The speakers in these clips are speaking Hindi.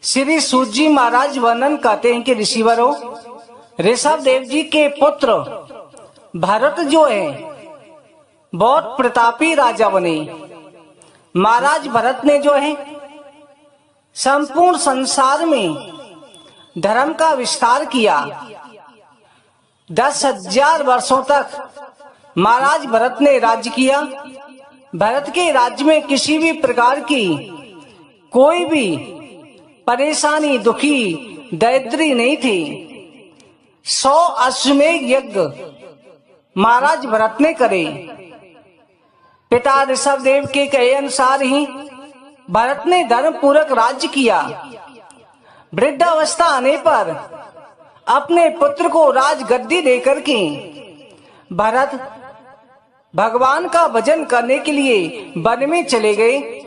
श्री सूत जी महाराज वर्णन करते हैं कि ऋषिवरों, ऋषभ देव जी के पुत्र भरत जो है बहुत प्रतापी राजा बने। महाराज भरत ने जो है संपूर्ण संसार में धर्म का विस्तार किया। 10,000 वर्षों तक महाराज भरत ने राज्य किया। भरत के राज्य में किसी भी प्रकार की कोई भी परेशानी, दुखी, दरिद्री नहीं थी। 100 अश्वमेध यज्ञ महाराज भरत ने करे। पिता ऋषभ देव के कहे अनुसार ही भरत ने धर्म पूर्वक राज्य किया। वृद्धावस्था आने पर अपने पुत्र को राजगद्दी देकर के भरत भगवान का भजन करने के लिए वन में चले गए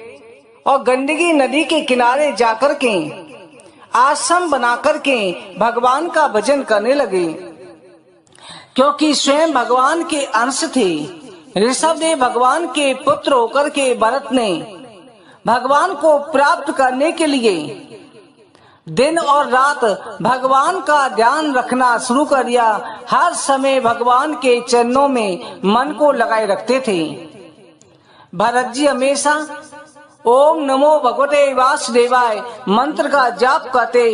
और गंडकी नदी के किनारे जाकर के आश्रम बनाकर के भगवान का भजन करने लगे। क्योंकि स्वयं भगवान के अंश थे, ऋषभ देव भगवान के पुत्र होकर के भरत ने भगवान को प्राप्त करने के लिए दिन और रात भगवान का ध्यान रखना शुरू कर दिया। हर समय भगवान के चरणों में मन को लगाए रखते थे। भरत जी हमेशा ओम नमो भगवते वासुदेवाय मंत्र का जाप करते।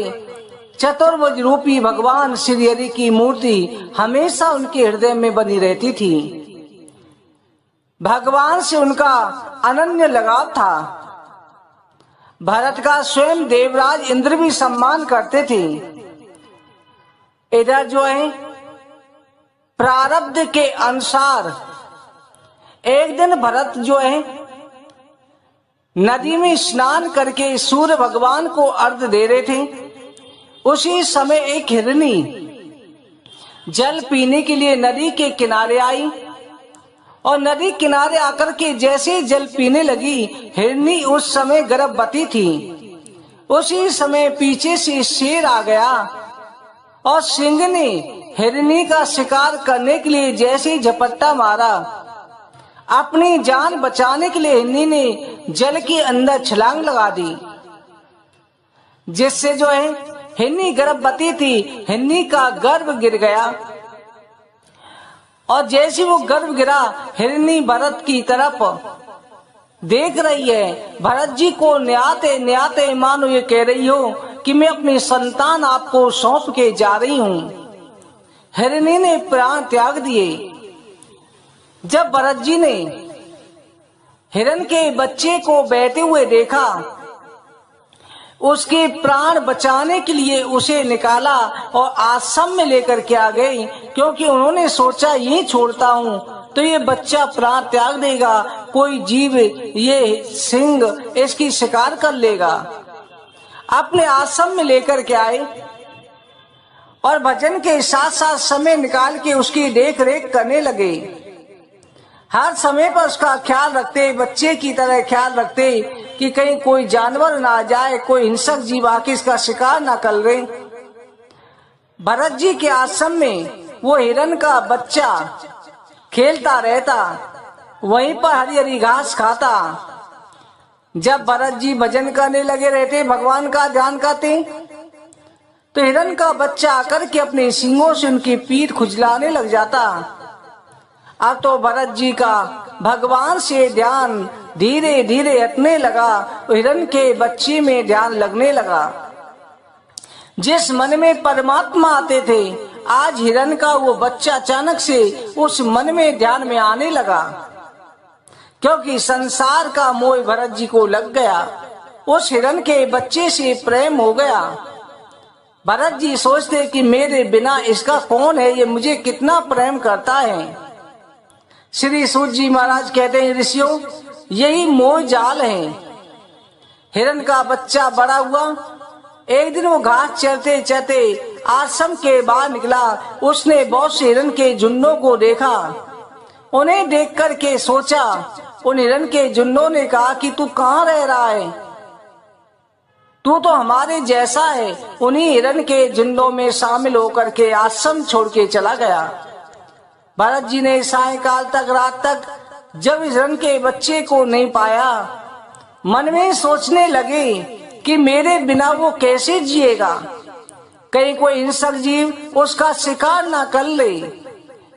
चतुर्भुज रूपी भगवान श्री हरि की मूर्ति हमेशा उनके हृदय में बनी रहती थी। भगवान से उनका अनन्य लगाव था। भरत का स्वयं देवराज इंद्र भी सम्मान करते थे। इधर जो है प्रारब्ध के अनुसार एक दिन भरत जो है नदी में स्नान करके सूर्य भगवान को अर्घ्य दे रहे थे। उसी समय एक हिरनी जल पीने के लिए नदी के किनारे आई और नदी किनारे आकर के जैसे जल पीने लगी, हिरनी उस समय गर्भवती थी। उसी समय पीछे से शेर आ गया और सिंह ने हिरनी का शिकार करने के लिए जैसे झपट्टा मारा। अपनी जान बचाने के लिए हिरनी ने जल के अंदर छलांग लगा दी, जिससे जो है हिरनी गर्भवती थी, हिरनी का गर्भ गिर गया। और जैसे वो गर्भ गिरा, हिरनी भरत की तरफ देख रही है। भरत जी को न्याते न्याते मानो ये कह रही हो कि मैं अपनी संतान आपको सौंप के जा रही हूँ। हिरनी ने प्राण त्याग दिए। जब भरत जी ने हिरण के बच्चे को बहते हुए देखा, उसके प्राण बचाने के लिए उसे निकाला और आश्रम में लेकर के आ गए। क्योंकि उन्होंने सोचा यही छोड़ता हूँ तो ये बच्चा प्राण त्याग देगा, कोई जीव ये सिंह इसकी शिकार कर लेगा। अपने आश्रम में लेकर के आए और भजन के साथ साथ समय निकाल के उसकी देख रेख करने लगे। हर समय पर उसका ख्याल रखते, बच्चे की तरह ख्याल रखते कि कहीं कोई जानवर ना आ जाए, कोई हिंसक जीव आके इसका शिकार ना कर ले। भरत जी के आश्रम में वो हिरण का बच्चा खेलता रहता, वहीं पर हरी हरी घास खाता। जब भरत जी भजन करने लगे रहते, भगवान का ध्यान करते, तो हिरण का बच्चा आकर के अपने सींगों से उनकी पीठ खुजलाने लग जाता। अब तो भरत जी का भगवान से ध्यान धीरे धीरे हटने लगा, हिरण के बच्चे में ध्यान लगने लगा। जिस मन में परमात्मा आते थे, आज हिरण का वो बच्चा अचानक से उस मन में ध्यान में आने लगा। क्योंकि संसार का मोह भरत जी को लग गया, उस हिरण के बच्चे से प्रेम हो गया। भरत जी सोचते कि मेरे बिना इसका कौन है, ये मुझे कितना प्रेम करता है। श्री सूत जी महाराज कहते हैं, ऋषियों यही मोह जाल है। हिरण का बच्चा बड़ा हुआ। एक दिन वो घास चरते चरते आश्रम के बाहर निकला। उसने बहुत से हिरण के झुंडों को देखा। उन्हें देख कर के सोचा, उन हिरण के झुंडों ने कहा कि तू कहाँ रह रहा है, तू तो हमारे जैसा है। उन्हीं हिरण के झुंडों में शामिल होकर के आश्रम छोड़ के चला गया। भरत जी ने सायंकाल तक, रात तक जब हिरण के बच्चे को नहीं पाया, मन में सोचने लगे कि मेरे बिना वो कैसे जिएगा, कहीं कोई हिंसक जीव उसका शिकार ना कर ले।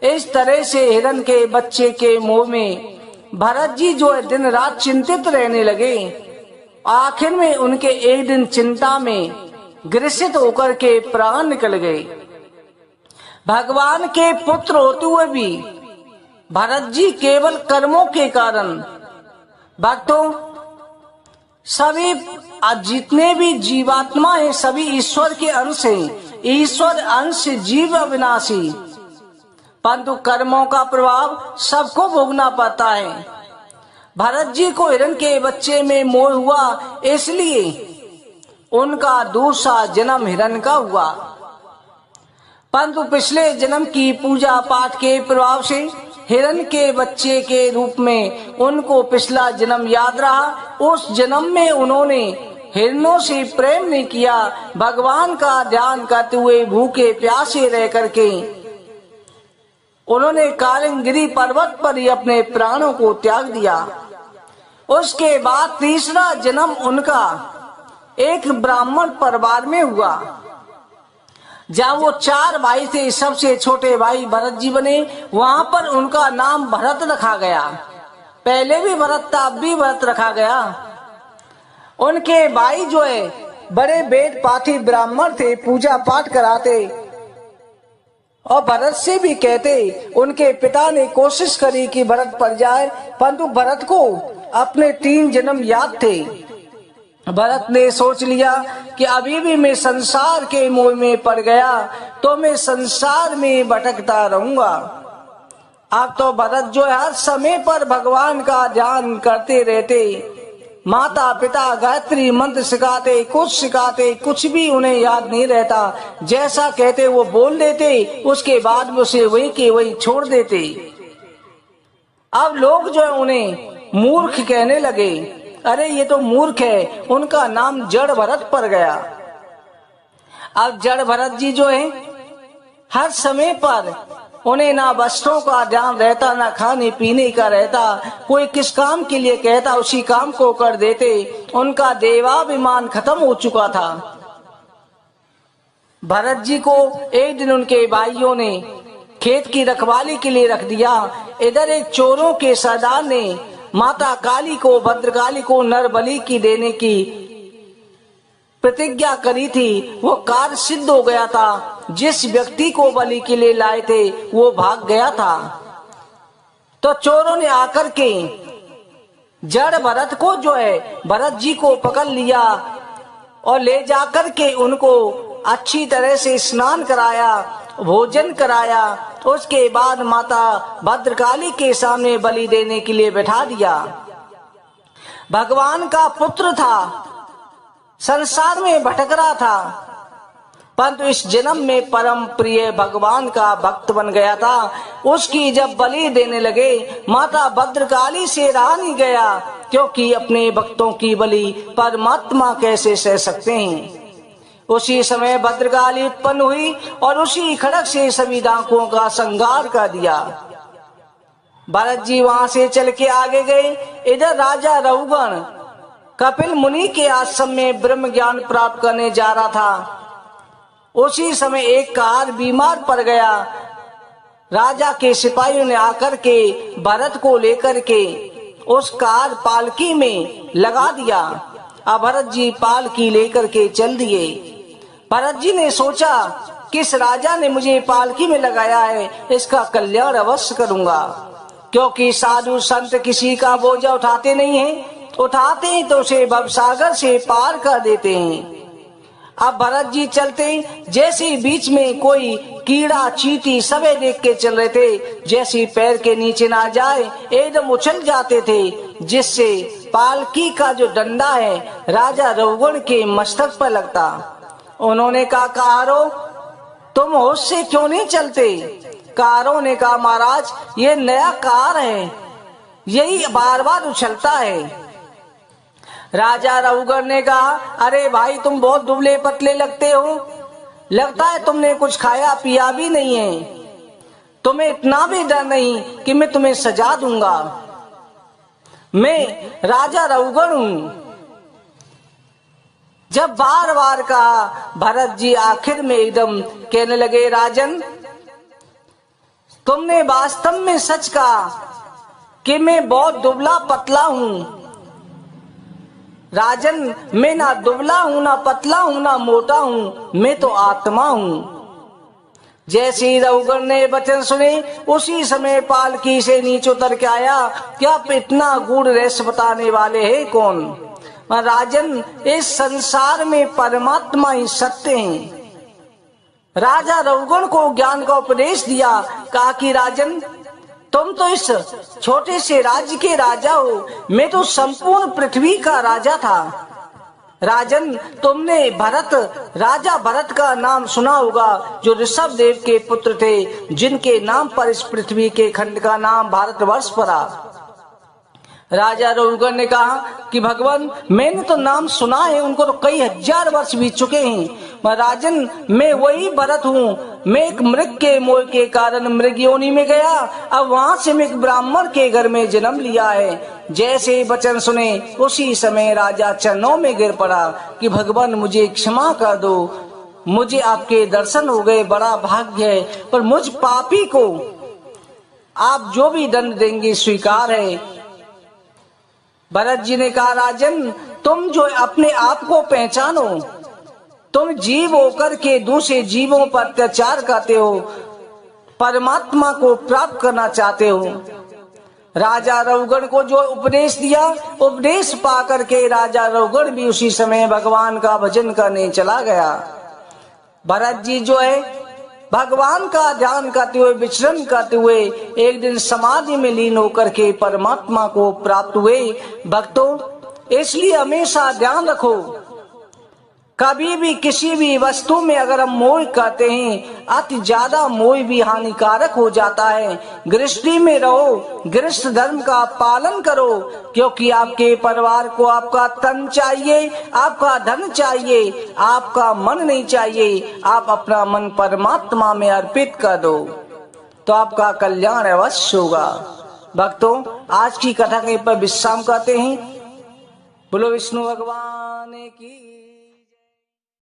इस तरह से हिरण के बच्चे के मोह में भरत जी जो है दिन रात चिंतित रहने लगे। आखिर में उनके एक दिन चिंता में ग्रसित होकर के प्राण निकल गए। भगवान के पुत्र होते हुए भी भरत जी केवल कर्मों के कारण, भक्तों सभी जितने भी जीवात्मा हैं सभी ईश्वर के अंश हैं। ईश्वर अंश जीव अविनाशी, परंतु कर्मों का प्रभाव सबको भोगना पड़ता है। भरत जी को हिरण के बच्चे में मोह हुआ, इसलिए उनका दूसरा जन्म हिरण का हुआ। परंतु पिछले जन्म की पूजा पाठ के प्रभाव से हिरण के बच्चे के रूप में उनको पिछला जन्म याद रहा। उस जन्म में उन्होंने हिरणों से प्रेम नहीं किया। भगवान का ध्यान करते हुए भूखे प्यासे रह करके उन्होंने कालिंगिरी पर्वत पर ही अपने प्राणों को त्याग दिया। उसके बाद तीसरा जन्म उनका एक ब्राह्मण परिवार में हुआ। जहाँ वो 4 भाई थे, सबसे छोटे भाई भरत जी बने। वहां पर उनका नाम भरत रखा गया। पहले भी भरत था, अब भी भरत रखा गया। उनके भाई जो है बड़े वेद पाठी ब्राह्मण थे, पूजा पाठ कराते और भरत से भी कहते। उनके पिता ने कोशिश करी कि भरत पड़ जाए, परंतु भरत को अपने 3 जन्म याद थे। भरत ने सोच लिया कि अभी भी मैं संसार के मोह में पड़ गया तो मैं संसार में भटकता रहूंगा। अब तो भरत जो है हर समय पर भगवान का ध्यान करते रहते। माता पिता गायत्री मंत्र सिखाते, कुछ भी उन्हें याद नहीं रहता। जैसा कहते वो बोल देते, उसके बाद उसे वही के वही छोड़ देते। अब लोग जो है उन्हें मूर्ख कहने लगे। अरे ये तो मूर्ख है, उनका नाम जड़ भरत पड़ गया। अब जड़ भरत जी जो है हर समय पर उन्हें ना वस्त्रों का ध्यान रहता, ना खाने पीने का रहता। कोई किस काम के लिए कहता उसी काम को कर देते। उनका देवाभिमान खत्म हो चुका था। भरत जी को एक दिन उनके भाइयों ने खेत की रखवाली के लिए रख दिया। इधर एक चोरों के सरदार ने माता काली को, भद्रकाली को नर बलि की देने की प्रतिज्ञा करी थी। वो कार्य सिद्ध हो गया था। जिस व्यक्ति को बलि के लिए लाए थे वो भाग गया था। तो चोरों ने आकर के जड़ भरत को जो है भरत जी को पकड़ लिया और ले जाकर के उनको अच्छी तरह से स्नान कराया, भोजन कराया। उसके बाद माता भद्रकाली के सामने बलि देने के लिए बैठा दिया। भगवान का पुत्र था, संसार में भटक रहा था, परंतु इस जन्म में परम प्रिय भगवान का भक्त बन गया था। उसकी जब बलि देने लगे, माता भद्रकाली से रहा नहीं गया, क्योंकि अपने भक्तों की बलि परमात्मा कैसे सह सकते हैं। उसी समय भद्रकाली उत्पन्न हुई और उसी खड़ग से सभी डाकुओं का संहार कर दिया। भरत जी वहां से चल के आगे गए। इधर राजा रघुगण कपिल मुनि के आश्रम में ब्रह्म ज्ञान प्राप्त करने जा रहा था। उसी समय एक कार बीमार पड़ गया। राजा के सिपाहियों ने आकर के भरत को लेकर के उस कार पालकी में लगा दिया। अब भरत जी पालकी लेकर के चल दिए। भरत जी ने सोचा किस राजा ने मुझे पालकी में लगाया है, इसका कल्याण अवश्य करूंगा, क्योंकि साधु संत किसी का बोझा उठाते नहीं हैं। उठाते हैं तो उसे भवसागर से पार कर देते हैं। अब भरत जी चलते जैसे बीच में कोई कीड़ा चींटी सबे देख के चल रहे थे, जैसे पैर के नीचे ना जाए एकदम उछल जाते थे, जिससे पालकी का जो डंडा है राजा रघुगण के मस्तक पर लगता। उन्होंने कहा, कारो तुम होश से क्यों नहीं चलते? कारों ने कहा, महाराज ये नया कार है, यही बार बार उछलता है। राजा रघुगण ने कहा, अरे भाई तुम बहुत दुबले पतले लगते हो, लगता है तुमने कुछ खाया पिया भी नहीं है। तुम्हें इतना भी डर नहीं कि मैं तुम्हें सजा दूंगा। मैं राजा रघुगण हूं। जब बार बार कहा, भरत जी आखिर में एकदम कहने लगे, राजन तुमने वास्तव में सच कहा कि मैं बहुत दुबला पतला हूं। राजन मैं ना दुबला हूं, ना पतला हूं, ना मोटा हूं, मैं तो आत्मा हूं। जैसे ही रघुगण ने वचन सुने उसी समय पालकी से नीचे उतर के आया कि आप इतना गूढ़ रहस्य बताने वाले हैं कौन। राजन इस संसार में परमात्मा ही सत्य हैं। राजा रघुगण को ज्ञान का उपदेश दिया, कहा कि राजन तुम तो इस छोटे से राज्य के राजा हो, मैं तो संपूर्ण पृथ्वी का राजा था। राजन तुमने राजा भरत का नाम सुना होगा, जो ऋषभ देव के पुत्र थे, जिनके नाम पर इस पृथ्वी के खंड का नाम भारतवर्ष पड़ा। राजा रघुगण ने कहा कि भगवान मैंने तो नाम सुना है, उनको तो कई हजार वर्ष बीत चुके हैं। राजन मैं वही भरत हूँ, मैं एक मृग के मोह के कारण मृग योनि में गया, अब वहां से मैं एक ब्राह्मण के घर में जन्म लिया है। जैसे ही वचन सुने उसी समय राजा चरणों में गिर पड़ा कि भगवान मुझे क्षमा कर दो, मुझे आपके दर्शन हो गए, बड़ा भाग्य है, पर मुझ पापी को आप जो भी दंड देंगे स्वीकार है। भरत जी ने कहा, राजन तुम जो अपने आप को पहचानो, तुम जीव होकर के दूसरे जीवों पर अत्याचार करते हो, परमात्मा को प्राप्त करना चाहते हो। राजा रघुगण को जो उपदेश दिया, उपदेश पा करके राजा रघुगण भी उसी समय भगवान का भजन करने चला गया। भरत जी जो है भगवान का ध्यान करते हुए, विचरण करते हुए एक दिन समाधि में लीन होकर के परमात्मा को प्राप्त हुए। भक्तों इसलिए हमेशा ध्यान रखो, कभी भी किसी भी वस्तु में अगर हम मोह करते हैं, अति ज्यादा मोह भी हानिकारक हो जाता है। गृहस्थी में रहो, गृहस्थ धर्म का पालन करो, क्योंकि आपके परिवार को आपका तन चाहिए, आपका धन चाहिए, आपका मन नहीं चाहिए। आप अपना मन परमात्मा में अर्पित कर दो तो आपका कल्याण अवश्य होगा। भक्तों आज की कथा के पर विश्राम करते हैं। बोलो विष्णु भगवान की।